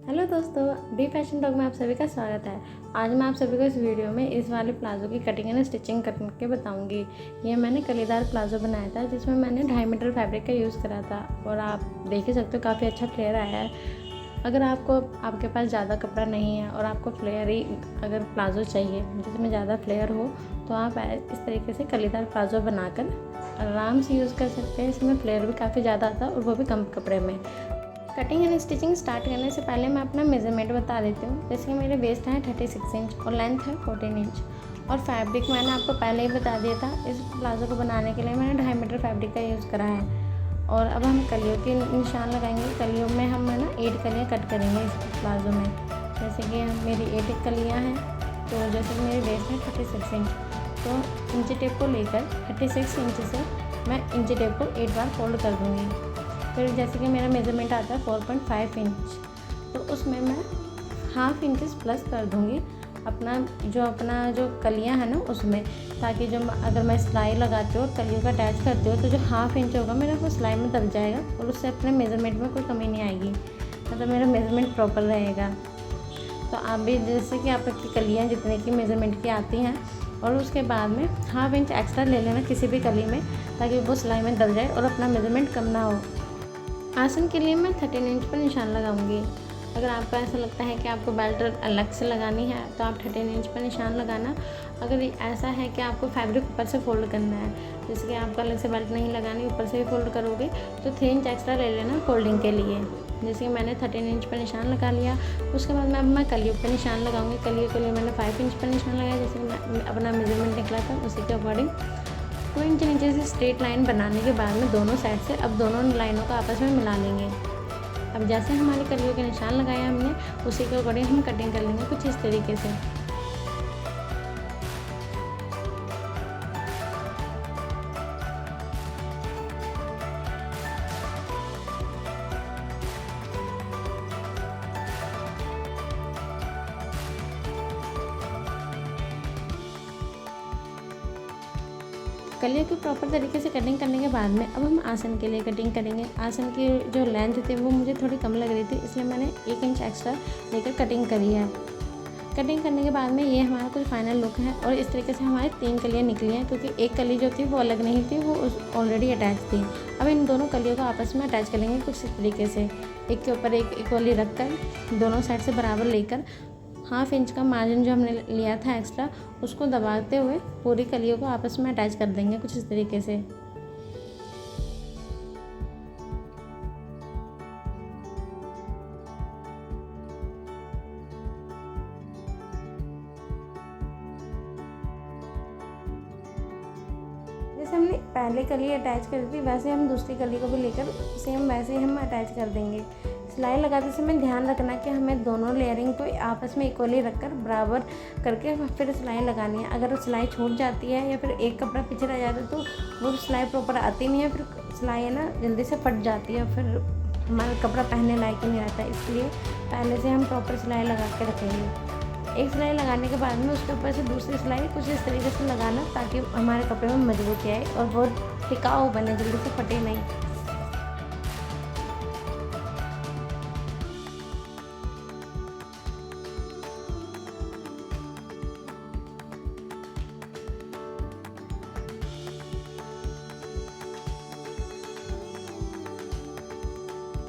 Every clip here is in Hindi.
हेलो दोस्तों, डी फैशन टॉक में आप सभी का स्वागत है। आज मैं आप सभी को इस वीडियो में इस वाले प्लाज़ो की कटिंग एंड स्टिचिंग करके बताऊंगी। ये मैंने कलीदार प्लाज़ो बनाया था जिसमें मैंने 2.5 मीटर फैब्रिक का यूज़ करा था और आप देख ही सकते हो काफ़ी अच्छा फ्लेयर आया है। अगर आपके पास ज़्यादा कपड़ा नहीं है और आपको फ्लेयरी अगर प्लाज़ो चाहिए जिसमें ज़्यादा फ्लेयर हो तो आप इस तरीके से कलीदार प्लाज़ो बनाकर आराम से यूज़ कर सकते हैं। इसमें फ्लेयर भी काफ़ी ज़्यादा आता है और वो भी कम कपड़े में। कटिंग एंड स्टिचिंग स्टार्ट करने से पहले मैं अपना मेज़रमेंट बता देती हूँ। जैसे कि मेरे वेस्ट है 36 इंच और लेंथ है 14 इंच और फैब्रिक मैंने आपको पहले ही बता दिया था। इस प्लाज़ो को बनाने के लिए मैंने 2.5 मीटर फैब्रिक का यूज़ करा है। और अब हम कलियों के निशान लगाएंगे। कलियों में हम 8 कलियाँ कट करेंगे इस प्लाज़ो में। जैसे कि मेरी 8 कलियाँ हैं, तो जैसे कि मेरी वेस्ट है 36 इंच, तो इंची टेप को लेकर 36 इंच से मैं इंची टेप को 8 बार फोल्ड कर दूँगी। फिर जैसे कि मेरा मेज़रमेंट आता है 4.5 इंच, तो उसमें मैं हाफ इंचेस प्लस कर दूँगी अपना जो कलियां हैं ना उसमें, ताकि जो अगर मैं सिलाई लगाती हूँ और कलियों का अटैच करती हूँ तो जो हाफ इंच होगा मेरा वो सिलाई में दब जाएगा और उससे अपने मेज़रमेंट में कोई कमी नहीं आएगी, मतलब मेरा मेज़रमेंट प्रॉपर रहेगा। तो आप भी जैसे कि आपकी कलियाँ जितने की मेज़रमेंट की आती हैं और उसके बाद में हाफ इंच एक्स्ट्रा ले लेना किसी भी कली में, ताकि वो सिलाई में दब जाए और अपना मेज़रमेंट कम ना हो। आसन के लिए मैं 13 इंच पर निशान लगाऊंगी। अगर आपको ऐसा लगता है कि आपको बेल्ट अलग से लगानी है तो आप 13 इंच पर निशान लगाना। अगर ऐसा है कि आपको फैब्रिक ऊपर से फोल्ड करना है, जैसे कि आपको अलग से बेल्ट नहीं लगानी, ऊपर से भी फोल्ड करोगे, तो 3 इंच एक्स्ट्रा ले लेना फोल्डिंग के लिए। जैसे कि मैंने 13 इंच पर निशान लगा लिया। उसके बाद मैं कलियों पर निशान लगाऊंगी। कलियों के लिए मैंने 5 इंच पर निशान लगाया, जैसे कि मैं अपना मेजरमेंट निकला था उसी के अकॉर्डिंग 2 इंच नीचे से स्ट्रेट लाइन बनाने के बाद में दोनों साइड से अब दोनों लाइनों को आपस में मिला लेंगे। अब जैसे हमारी कलियों के निशान लगाए हमने, उसी के अकॉर्डिंग हम कटिंग कर लेंगे कुछ इस तरीके से। कलियों की प्रॉपर तरीके से कटिंग करने के बाद में अब हम आसन के लिए कटिंग करेंगे। आसन की जो लेंथ थी वो मुझे थोड़ी कम लग रही थी, इसलिए मैंने 1 इंच एक्स्ट्रा लेकर कटिंग करी है। कटिंग करने के बाद में ये हमारा कुछ फाइनल लुक है और इस तरीके से हमारी 3 कलियाँ निकली हैं, क्योंकि एक कली जो थी वो अलग नहीं थी, वो ऑलरेडी अटैच थी। अब इन दोनों कलियों को आपस में अटैच करेंगे कुछ इस तरीके से, एक के ऊपर एक इक्वली रख कर दोनों साइड से बराबर लेकर हाफ इंच का मार्जिन जो हमने लिया था एक्स्ट्रा, उसको दबाते हुए पूरी कलियों को आपस में अटैच कर देंगे कुछ इस तरीके से। जैसे हमने पहले कली अटैच करी थी वैसे हम दूसरी कली को भी लेकर सेम वैसे ही हम अटैच कर देंगे। सिलाई लगाते समय ध्यान रखना कि हमें दोनों लेयरिंग को आपस में इक्वली रखकर बराबर करके फिर सिलाई लगानी है। अगर सिलाई छूट जाती है या फिर एक कपड़ा पीछे रह जाता है तो वो सिलाई प्रॉपर आती नहीं है, फिर सिलाई है ना जल्दी से फट जाती है, फिर हमारा कपड़ा पहनने लायक ही नहीं रहता है। इसलिए पहले से हम प्रॉपर सिलाई लगा के रखेंगे। एक सिलाई लगाने के बाद में उसके ऊपर से दूसरी सिलाई कुछ इस तरीके से लगाना, ताकि हमारे कपड़े में मजबूती आए और बहुत टिकाऊ बने, जल्दी से फटे नहीं।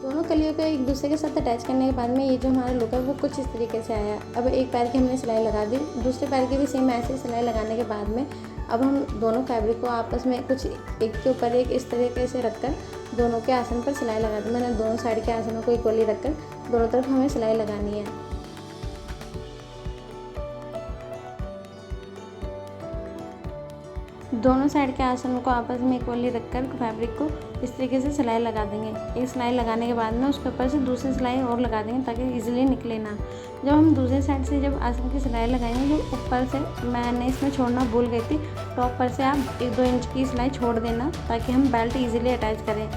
दोनों कलियों को एक दूसरे के साथ अटैच करने के बाद में ये जो हमारा लुक है वो कुछ इस तरीके से आया। अब एक पैर की हमने सिलाई लगा दी, दूसरे पैर की भी सेम ऐसे सिलाई लगाने के बाद में अब हम दोनों फैब्रिक को आपस में कुछ एक के ऊपर एक इस तरीके से रखकर दोनों के आसन पर सिलाई लगा दी। मैंने दोनों साइड के आसनों को इक्वली रखकर दोनों तरफ हमें सिलाई लगानी है। दोनों साइड के आसनों को आपस में इक्वली रखकर फैब्रिक को इस तरीके से सिलाई लगा देंगे। एक सिलाई लगाने के बाद में उसके ऊपर से दूसरी सिलाई और लगा देंगे ताकि इजीली निकले ना। जब हम दूसरी साइड से जब आसन की सिलाई लगाएंगे, जो ऊपर से मैंने इसमें छोड़ना भूल गई थी, टॉप पर से आप 1-2 इंच की सिलाई छोड़ देना ताकि हम बेल्ट ईजिली अटैच करें।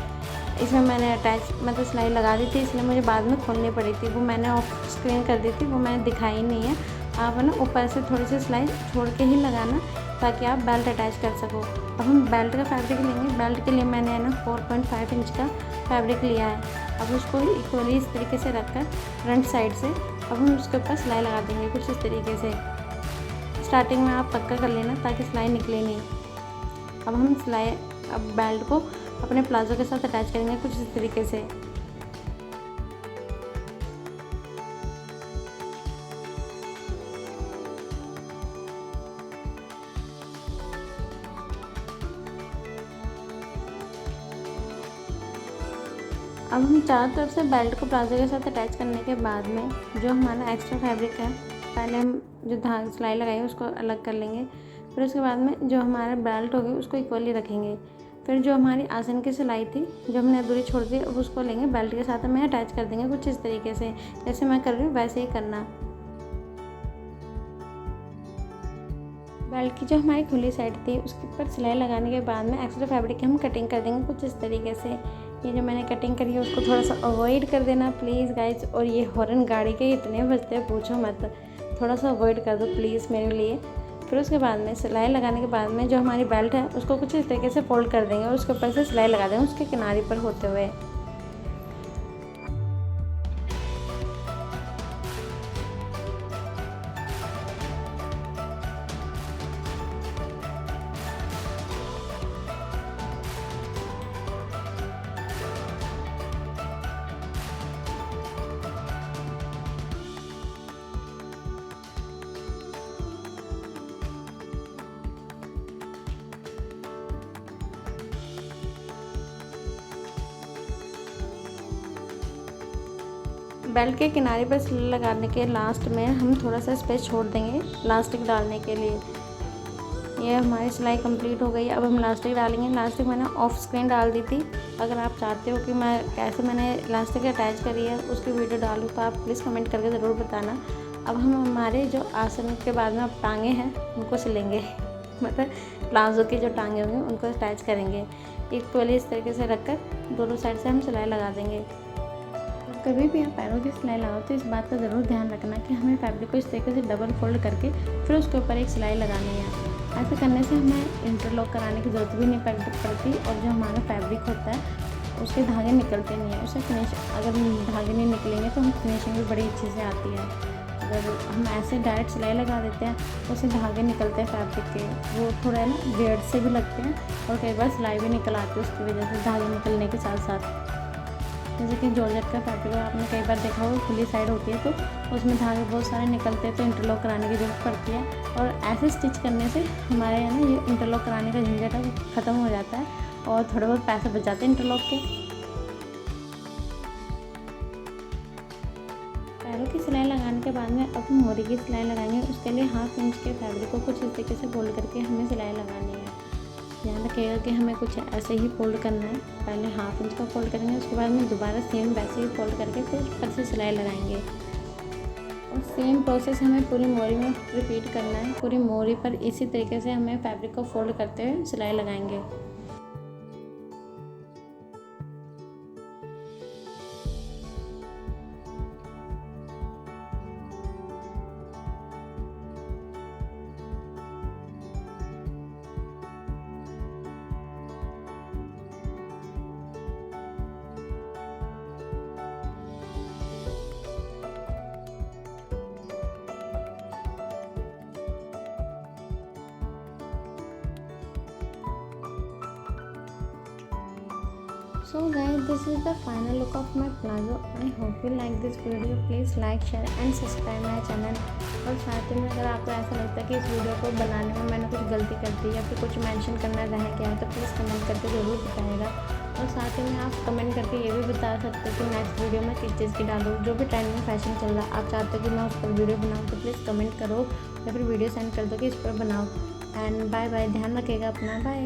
इसमें मैंने मतलब सिलाई लगा दी थी, इसलिए मुझे बाद में खोलनी पड़ी थी, वो मैंने ऑफ स्क्रीन कर दी थी, वो मैंने दिखाई नहीं है। आप है ना ऊपर से थोड़ी सी सिलाई छोड़ के ही लगाना ताकि आप बेल्ट अटैच कर सको। अब हम बेल्ट का फैब्रिक लेंगे। बेल्ट के लिए मैंने है ना 4.5 इंच का फैब्रिक लिया है। अब उसको इक्वली इस तरीके से रखकर फ्रंट साइड से अब हम उसके ऊपर सिलाई लगा देंगे कुछ इस तरीके से। स्टार्टिंग में आप पक्का कर लेना ताकि सिलाई निकले नहीं। अब हम अब बेल्ट को अपने प्लाजो के साथ अटैच करेंगे कुछ इस तरीके से। अब हम चारों तरफ से बेल्ट को प्लाजो के साथ अटैच करने के बाद में जो हमारा एक्स्ट्रा फैब्रिक है, पहले हम जो धागा सिलाई लगाई है उसको अलग कर लेंगे। फिर उसके बाद में जो हमारा बेल्ट होगी उसको इक्वली रखेंगे। फिर जो हमारी आसन की सिलाई थी जो हमने अधूरी छोड़ दी अब उसको लेंगे बेल्ट के साथ हमें अटैच कर देंगे कुछ इस तरीके से। जैसे मैं कर रही हूँ वैसे ही करना। बेल्ट की जो हमारी खुली साइड थी उसके ऊपर सिलाई लगाने के बाद में एक्स्ट्रा फैब्रिक की हम कटिंग कर देंगे कुछ इस तरीके से। ये जो मैंने कटिंग करी है उसको थोड़ा सा अवॉइड कर देना प्लीज़ गाइज। और ये हॉर्न गाड़ी के इतने बजते हैं पूछो मत, थोड़ा सा अवॉइड कर दो प्लीज़ मेरे लिए। फिर उसके बाद में सिलाई लगाने के बाद में जो हमारी बेल्ट है उसको कुछ इस तरीके से फोल्ड कर देंगे और उसके ऊपर से सिलाई लगा देंगे उसके किनारे पर होते हुए। बेल्ट के किनारे पर सिलाई लगाने के लास्ट में हम थोड़ा सा स्पेस छोड़ देंगे लास्टिक डालने के लिए। ये हमारी सिलाई कंप्लीट हो गई। अब हम लास्टिक डालेंगे। लास्टिक मैंने ऑफ स्क्रीन डाल दी थी। अगर आप चाहते हो कि मैंने लास्टिक अटैच करी है उसकी वीडियो डालूँ तो आप प्लीज़ कमेंट करके ज़रूर बताना। अब हम हमारे जो आसन के बाद में अब टांगे हैं उनको सिलेंगे मतलब प्लाजो की जो टांगे होंगे उनको अटैच करेंगे। इक्वली इस तरीके से रखकर दोनों साइड से हम सिलाई लगा देंगे। कभी भी आप पैरों की सिलाई लगाओ तो इस बात का ज़रूर ध्यान रखना कि हमें फैब्रिक को इस तरीके से डबल फोल्ड करके फिर उसके ऊपर एक सिलाई लगानी है। ऐसा करने से हमें इंटरलॉक कराने की ज़रूरत भी नहीं पड़ती और जो हमारा फैब्रिक होता है उसके धागे निकलते नहीं हैं। उससे अगर धागे नहीं निकलेंगे तो हम फिनिशिंग भी बड़ी अच्छे से आती है। अगर हम ऐसे डायरेक्ट सिलाई लगा देते हैं तो उससे धागे निकलते हैं फैब्रिक के, वो थोड़ा है ना वियर्ड से भी लगते हैं और कई बार सिलाई भी निकल आती है उसकी वजह से धागे निकलने के साथ साथ। जैसे कि जॉर्जेट का फैब्रिक आपने कई बार देखा होगा खुली साइड होती है तो उसमें धागे बहुत सारे निकलते हैं तो इंटरलॉक कराने की ज़रूरत पड़ती है। और ऐसे स्टिच करने से हमारे यहाँ ना ये इंटरलॉक कराने का झंझट है वो ख़त्म हो जाता है और थोड़े बहुत पैसे बच जाते हैं इंटरलॉक के। पैरों की सिलाई लगाने के बाद में अब हम मोरी की सिलाई लगाएंगे। उसके लिए 1/2 इंच के फैब्रिक को कुछ इस तरीके से फोल्ड करके हमें सिलाई लगानी है। ध्यान रखिएगा कि हमें कुछ ऐसे ही फोल्ड करना है। पहले 1/2 इंच का फोल्ड करेंगे उसके बाद में दोबारा सेम वैसे ही फोल्ड करके फिर ऊपर से सिलाई लगाएंगे। और सेम प्रोसेस हमें पूरी मोरी में रिपीट करना है। पूरी मोरी पर इसी तरीके से हमें फैब्रिक को फोल्ड करते हुए सिलाई लगाएंगे। So guys, this is the final look of my palazzo. I hope you like this video. Please like, share and subscribe my channel. और साथ ही में अगर आपको ऐसा लगता है कि इस वीडियो को बनाने में मैंने कुछ गलती कर दी या फिर कुछ मेंशन करना रह गया है तो प्लीज़ कमेंट करके ज़रूर बताइएगा। और साथ ही में आप कमेंट करके ये भी बता सकते हो कि नेक्स्ट वीडियो में किस चीज़ की डालूँ। जो भी ट्रेंडिंग फैशन चल रहा है आप चाहते हो कि मैं उस पर वीडियो बनाऊँ तो प्लीज़ कमेंट करो या फिर वीडियो सेंड कर दो कि इस पर बनाओ। एंड बाय बाय, ध्यान रखिएगा अपना, बाय।